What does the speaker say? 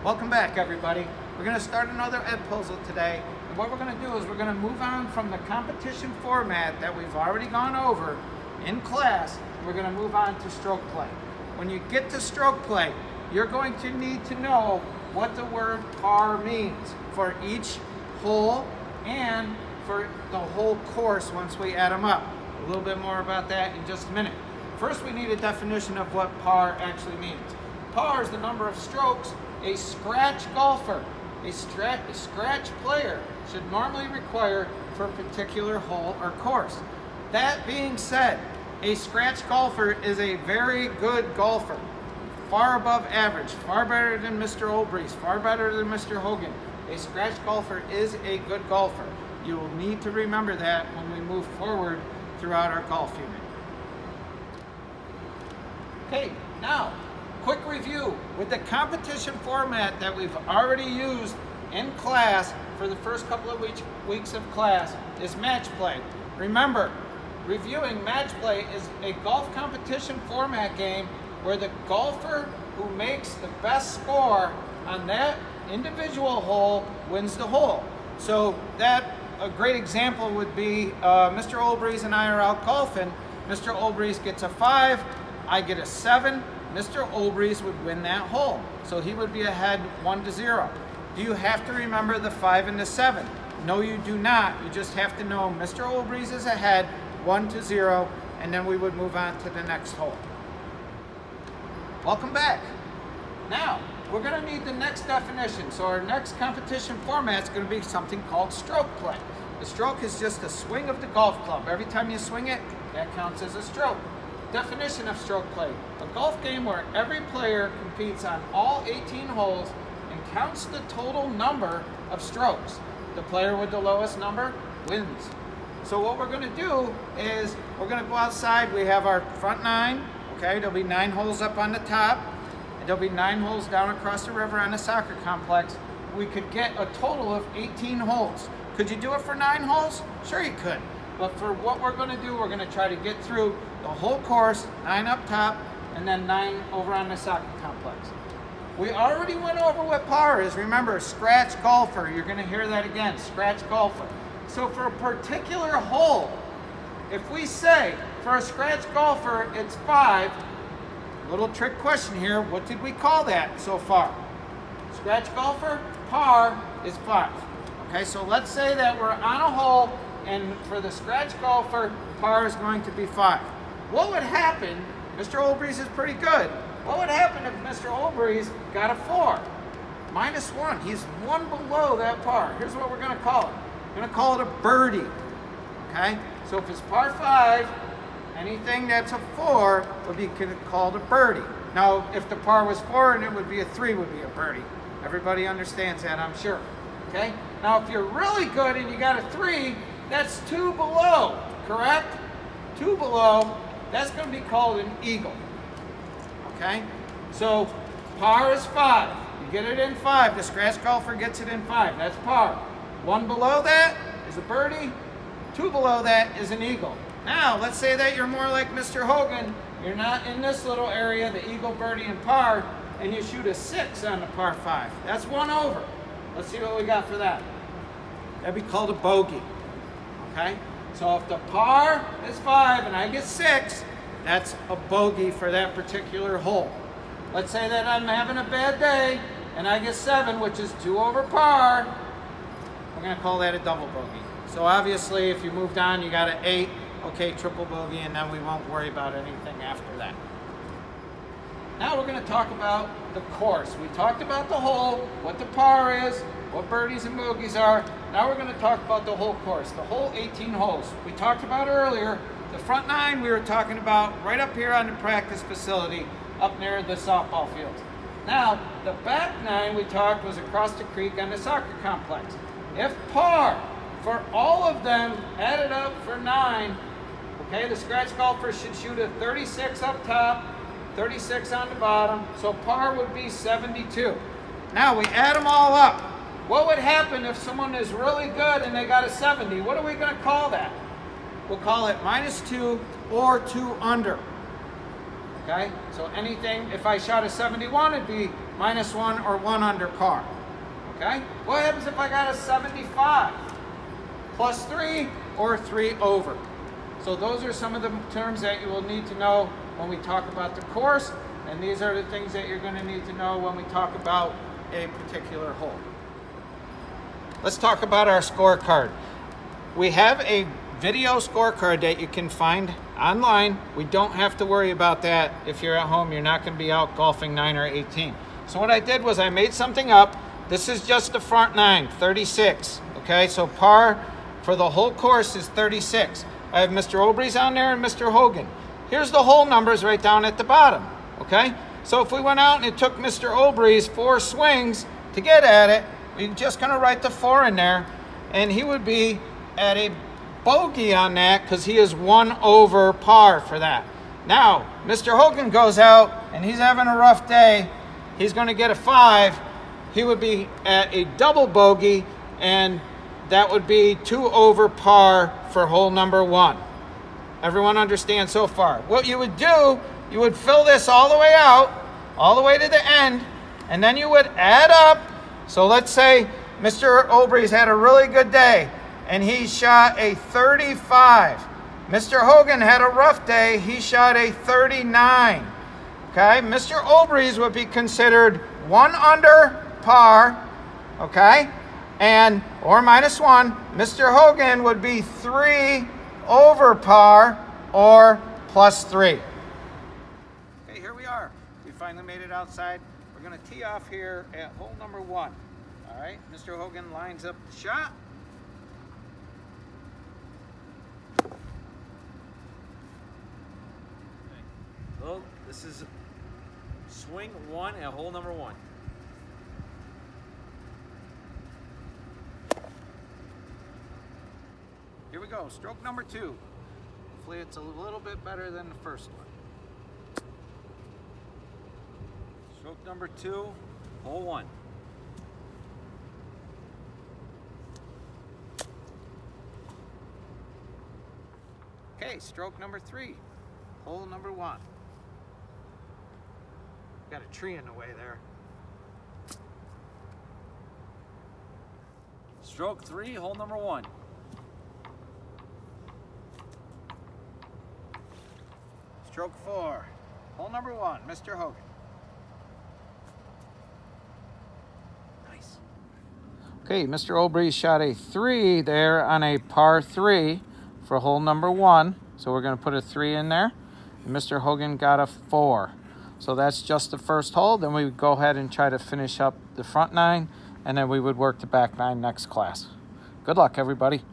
Welcome back, everybody. We're going to start another Ed puzzle today. And what we're going to do is we're going to move on from the competition format that we've already gone over in class. We're going to move on to stroke play. When you get to stroke play, you're going to need to know what the word par means for each hole and for the whole course once we add them up. A little bit more about that in just a minute. First, we need a definition of what par actually means. Par is the number of strokes a scratch golfer, a scratch player should normally require for a particular hole or course. That being said, a scratch golfer is a very good golfer, far above average, far better than Mr. Olbrys, far better than Mr. Hogan. A scratch golfer is a good golfer. You will need to remember that when we move forward throughout our golf unit. Okay, now, quick review. With the competition format that we've already used in class for the first couple of weeks of class is match play. Remember, reviewing match play is a golf competition format game where the golfer who makes the best score on that individual hole wins the hole. So a great example would be Mr. Olbrys and I are out golfing. Mr. Olbrys gets a 5, I get a 7. Mr. Olbrys would win that hole. So he would be ahead 1-0. Do you have to remember the 5 and the 7? No, you do not. You just have to know Mr. Olbrys is ahead 1-0, and then we would move on to the next hole. Welcome back. Now, we're going to need the next definition. So our next competition format is going to be something called stroke play. The stroke is just a swing of the golf club. Every time you swing it, that counts as a stroke. Definition of stroke play: a golf game where every player competes on all 18 holes and counts the total number of strokes. The player with the lowest number wins. So what we're going to do is we're going to go outside. We have our front 9. Okay, there'll be 9 holes up on the top, and there'll be 9 holes down across the river on the soccer complex. We could get a total of 18 holes. Could you do it for 9 holes? Sure you could. But for what we're going to do, we're going to try to get through the whole course, 9 up top, and then 9 over on the soccer complex. We already went over what par is. Remember, scratch golfer. You're going to hear that again, scratch golfer. So for a particular hole, if we say for a scratch golfer it's 5, little trick question here, what did we call that so far? Scratch golfer, par is 5. Okay, so let's say that we're on a hole, and for the scratch golfer, par is going to be 5. What would happen? Mr. Olbrys is pretty good. What would happen if Mr. Olbrys got a 4? -1. He's 1 below that par. Here's what we're going to call it. We're going to call it a birdie. Okay? So if it's par 5, anything that's a 4 would be called a birdie. Now, if the par was 4 and it would be a 3, would be a birdie. Everybody understands that, I'm sure. Okay? Now, if you're really good and you got a 3, that's 2 below, correct? 2 below, that's going to be called an eagle. Okay? So, par is 5. You get it in 5. The scratch golfer gets it in 5. That's par. 1 below that is a birdie. 2 below that is an eagle. Now, let's say that you're more like Mr. Hogan. You're not in this little area, the eagle, birdie, and par, and you shoot a 6 on the par 5. That's 1 over. Let's see what we got for that. That'd be called a bogey. Okay? So if the par is 5 and I get 6, that's a bogey for that particular hole. Let's say that I'm having a bad day and I get 7, which is 2 over par. We're going to call that a double bogey. So obviously if you moved on, you got an 8, okay, triple bogey, and then we won't worry about anything after that. Now we're going to talk about the course. We talked about the hole, what the par is, what birdies and bogeys are. Now we're going to talk about the whole course, the whole 18 holes. We talked about earlier, the front 9 we were talking about right up here on the practice facility, up near the softball fields. Now, the back 9 we talked was across the creek on the soccer complex. If par for all of them added up for 9, okay, the scratch golfer should shoot a 36 up top, 36 on the bottom, so par would be 72. Now we add them all up. What would happen if someone is really good and they got a 70? What are we going to call that? We'll call it -2 or 2 under. Okay, so anything, if I shot a 71, it'd be -1 or 1 under par. Okay, what happens if I got a 75? +3 or 3 over. So those are some of the terms that you will need to know when we talk about the course, and these are the things that you're going to need to know when we talk about a particular hole. Let's talk about our scorecard. We have a video scorecard that you can find online. We don't have to worry about that. If you're at home, you're not going to be out golfing 9 or 18. So what I did was I made something up. This is just the front 9, 36. Okay, so par for the whole course is 36. I have Mr. Obrey's on there and Mr. Hogan. Here's the hole numbers right down at the bottom. Okay, so if we went out and it took Mr. Obrey's 4 swings to get at it, we're just going to write the 4 in there, and he would be at a bogey on that because he is 1 over par for that. Now, Mr. Hogan goes out and he's having a rough day. He's going to get a 5. He would be at a double bogey, and that would be 2 over par for hole number 1. Everyone understand so far? What you would do, you would fill this all the way out, all the way to the end, and then you would add up. So let's say Mr. Obrey's had a really good day, and he shot a 35. Mr. Hogan had a rough day. He shot a 39. Okay, Mr. Obrey's would be considered 1 under par, okay, and or -1. Mr. Hogan would be 3 over par or +3. Okay, here we are. We finally made it outside. We're going to tee off here at hole number 1. All right, Mr. Hogan lines up the shot. Well, this is swing 1 at hole number 1. Here we go, stroke number 2. Hopefully it's a little bit better than the first one. Stroke number 2, hole 1. Okay, stroke number 3, hole number 1. Got a tree in the way there. Stroke 3, hole number 1. Stroke 4, hole number 1, Mr. Hogan. Nice. Okay, Mr. Obrey shot a 3 there on a par 3 for hole number 1. So we're going to put a 3 in there. And Mr. Hogan got a 4. So that's just the first hole. Then we would go ahead and try to finish up the front 9, and then we would work the back 9 next class. Good luck, everybody.